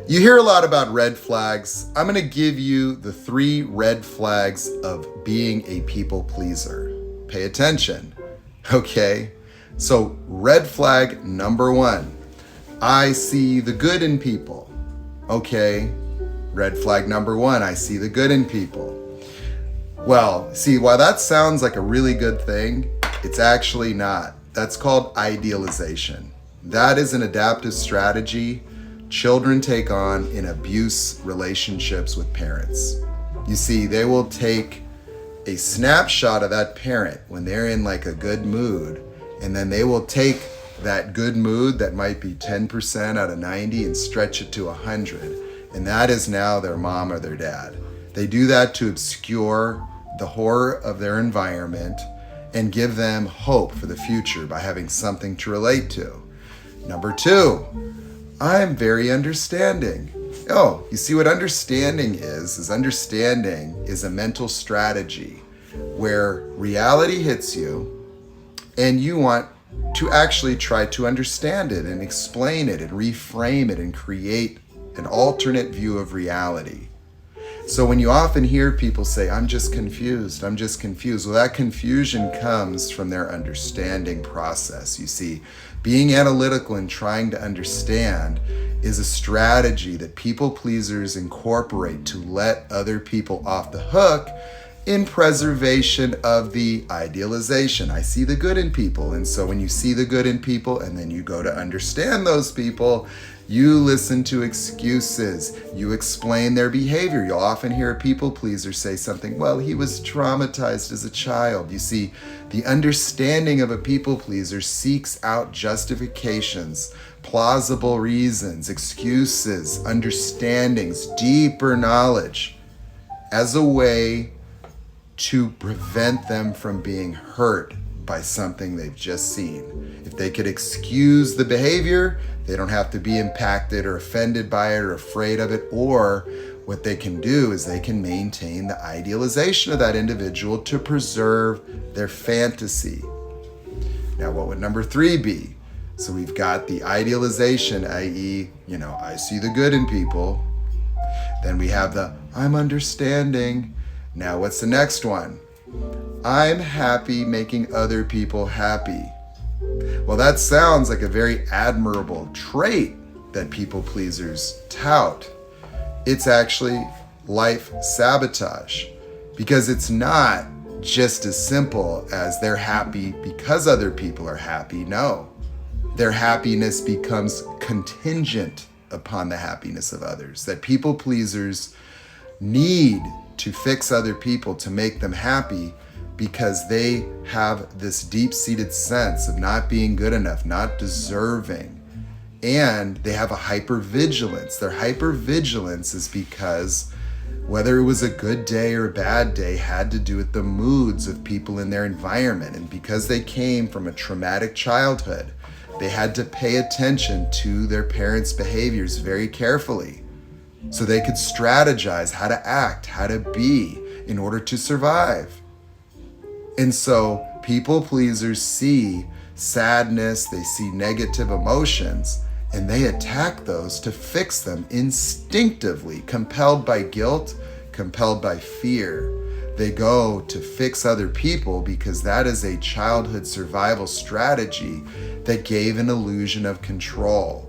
You hear a lot about red flags. I'm gonna give you the 3 red flags of being a people pleaser. Pay attention, okay? So red flag number 1, I see the good in people, okay? Red flag number 1, I see the good in people. Well, see, while that sounds like a really good thing, it's actually not. That's called idealization. That is an adaptive strategy children take on in abuse relationships with parents. You see, they will take a snapshot of that parent when they're in like a good mood, and then they will take that good mood that might be 10% out of 90 and stretch it to 100. And that is now their mom or their dad. They do that to obscure the horror of their environment and give them hope for the future by having something to relate to. Number 2, I'm very understanding. Oh, you see what understanding is understanding is a mental strategy where reality hits you and you want to actually try to understand it and explain it and reframe it and create an alternate view of reality. So when you often hear people say, I'm just confused, well, that confusion comes from their understanding process. You see, being analytical and trying to understand is a strategy that people pleasers incorporate to let other people off the hook in preservation of the idealization. I see the good in people. And so when you see the good in people and then you go to understand those people, you listen to excuses. You explain their behavior. You'll often hear a people pleaser say something, well, he was traumatized as a child. You see, the understanding of a people pleaser seeks out justifications, plausible reasons, excuses, understandings, deeper knowledge as a way to prevent them from being hurt by something they've just seen. If they could excuse the behavior, they don't have to be impacted or offended by it or afraid of it, or what they can do is they can maintain the idealization of that individual to preserve their fantasy. Now, what would number 3 be? So we've got the idealization, i.e., I see the good in people. Then we have the I'm understanding. Now, what's the next one? I'm happy making other people happy. Well, that sounds like a very admirable trait that people pleasers tout. It's actually life sabotage, because it's not just as simple as they're happy because other people are happy. No, their happiness becomes contingent upon the happiness of others. That people pleasers need to fix other people to make them happy because they have this deep-seated sense of not being good enough, not deserving, and they have a hypervigilance. Their hypervigilance is because whether it was a good day or a bad day had to do with the moods of people in their environment, and because they came from a traumatic childhood, they had to pay attention to their parents' behaviors very carefully so they could strategize how to act, how to be in order to survive. And so people pleasers see sadness, they see negative emotions, and they attack those to fix them instinctively, compelled by guilt, compelled by fear. They go to fix other people because that is a childhood survival strategy that gave an illusion of control.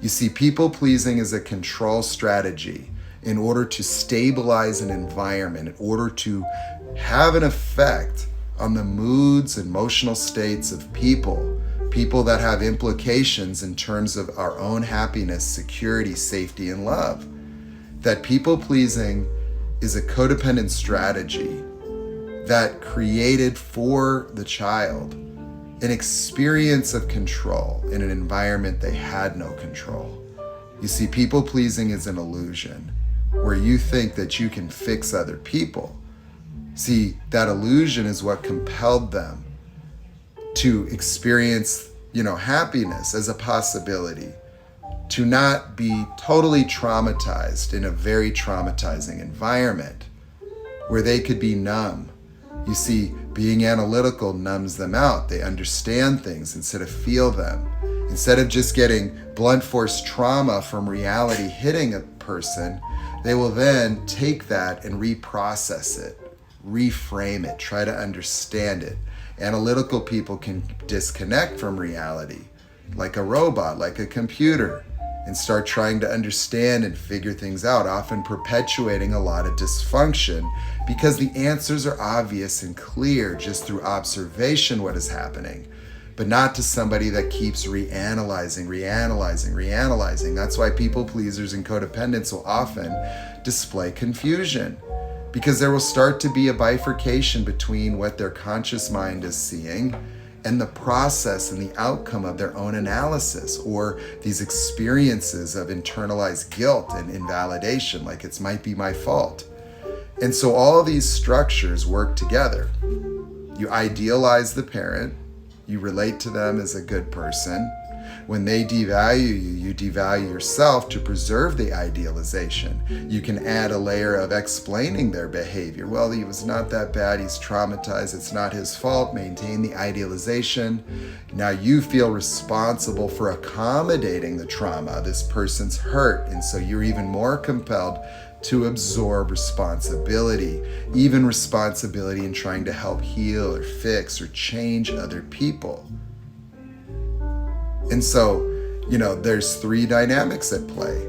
You see, people pleasing is a control strategy in order to stabilize an environment, in order to have an effect on the moods, emotional states of people that have implications in terms of our own happiness, security, safety, and love. That people pleasing is a codependent strategy that created for the child an experience of control in an environment they had no control. You see, people pleasing is an illusion where you think that you can fix other people. See, that illusion is what compelled them to experience, happiness as a possibility, to not be totally traumatized in a very traumatizing environment where they could be numb, You see, being analytical numbs them out. They understand things instead of feel them. Instead of just getting blunt force trauma from reality hitting a person, they will then take that and reprocess it, reframe it, try to understand it. Analytical people can disconnect from reality, like a robot, like a computer, and start trying to understand and figure things out, often perpetuating a lot of dysfunction because the answers are obvious and clear just through observation what is happening, but not to somebody that keeps reanalyzing. That's why people pleasers and codependents will often display confusion, because there will start to be a bifurcation between what their conscious mind is seeing and the process and the outcome of their own analysis, or these experiences of internalized guilt and invalidation, like it might be my fault. And so all of these structures work together. You idealize the parent, you relate to them as a good person. When they devalue you, you devalue yourself to preserve the idealization. You can add a layer of explaining their behavior. Well, he was not that bad, he's traumatized, it's not his fault. Maintain the idealization. Now you feel responsible for accommodating the trauma. This person's hurt, and so you're even more compelled to absorb responsibility, even responsibility in trying to help heal or fix or change other people. And so, there's three dynamics at play.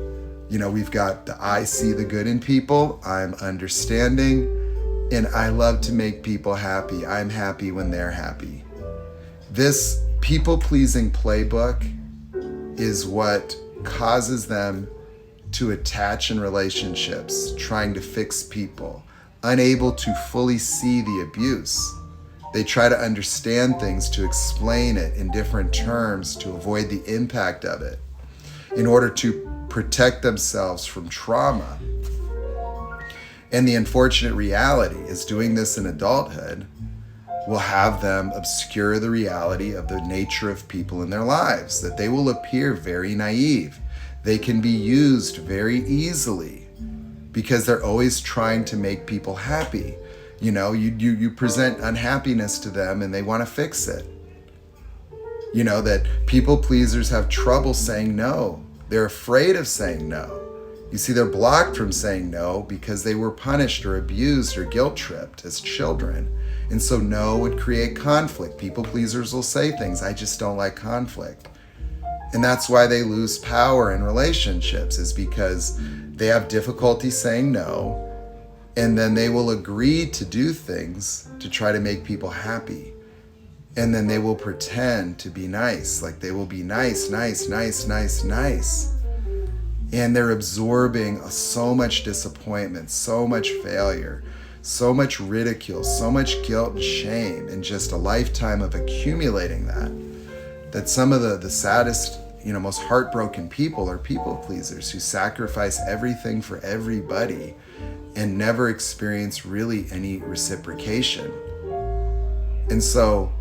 We've got the I see the good in people, I'm understanding, and I love to make people happy. I'm happy when they're happy. This people-pleasing playbook is what causes them to attach in relationships, trying to fix people, unable to fully see the abuse. They try to understand things, to explain it in different terms, to avoid the impact of it, in order to protect themselves from trauma. And the unfortunate reality is doing this in adulthood will have them obscure the reality of the nature of people in their lives, that they will appear very naive. They can be used very easily because they're always trying to make people happy. You present unhappiness to them and they want to fix it. That people pleasers have trouble saying no. They're afraid of saying no. You see, they're blocked from saying no because they were punished or abused or guilt tripped as children. And so no would create conflict. People pleasers will say things, I just don't like conflict. And that's why they lose power in relationships, is because they have difficulty saying no. And then they will agree to do things to try to make people happy. And then they will pretend to be nice, like they will be nice. And they're absorbing so much disappointment, so much failure, so much ridicule, so much guilt and shame, and just a lifetime of accumulating that some of the saddest, most heartbroken people are people pleasers who sacrifice everything for everybody and never experience really any reciprocation. And so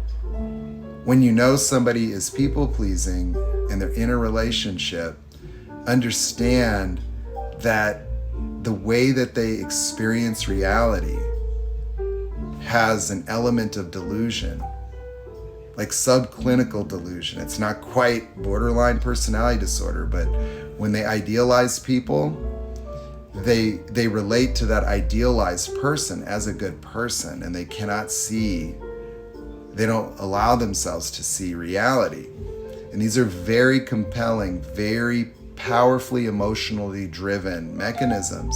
when somebody is people pleasing and they're in a relationship, understand that the way that they experience reality has an element of delusion, like subclinical delusion. It's not quite borderline personality disorder, but when they idealize people, they relate to that idealized person as a good person, and they don't allow themselves to see reality. And these are very compelling, very powerfully emotionally driven mechanisms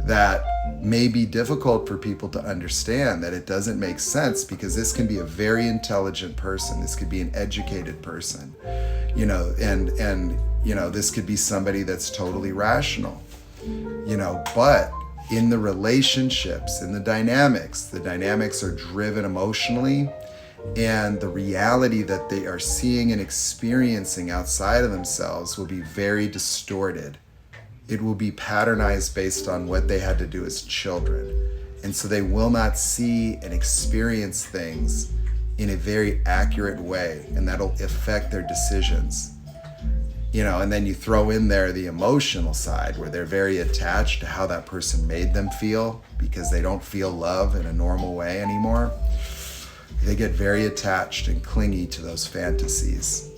that may be difficult for people to understand, that it doesn't make sense, because this can be a very intelligent person. This could be an educated person, and this could be somebody that's totally rational, but in the relationships, in the dynamics are driven emotionally, and the reality that they are seeing and experiencing outside of themselves will be very distorted. It will be patternized based on what they had to do as children. And so they will not see and experience things in a very accurate way, and that'll affect their decisions. And then you throw in there the emotional side where they're very attached to how that person made them feel because they don't feel love in a normal way anymore. They get very attached and clingy to those fantasies.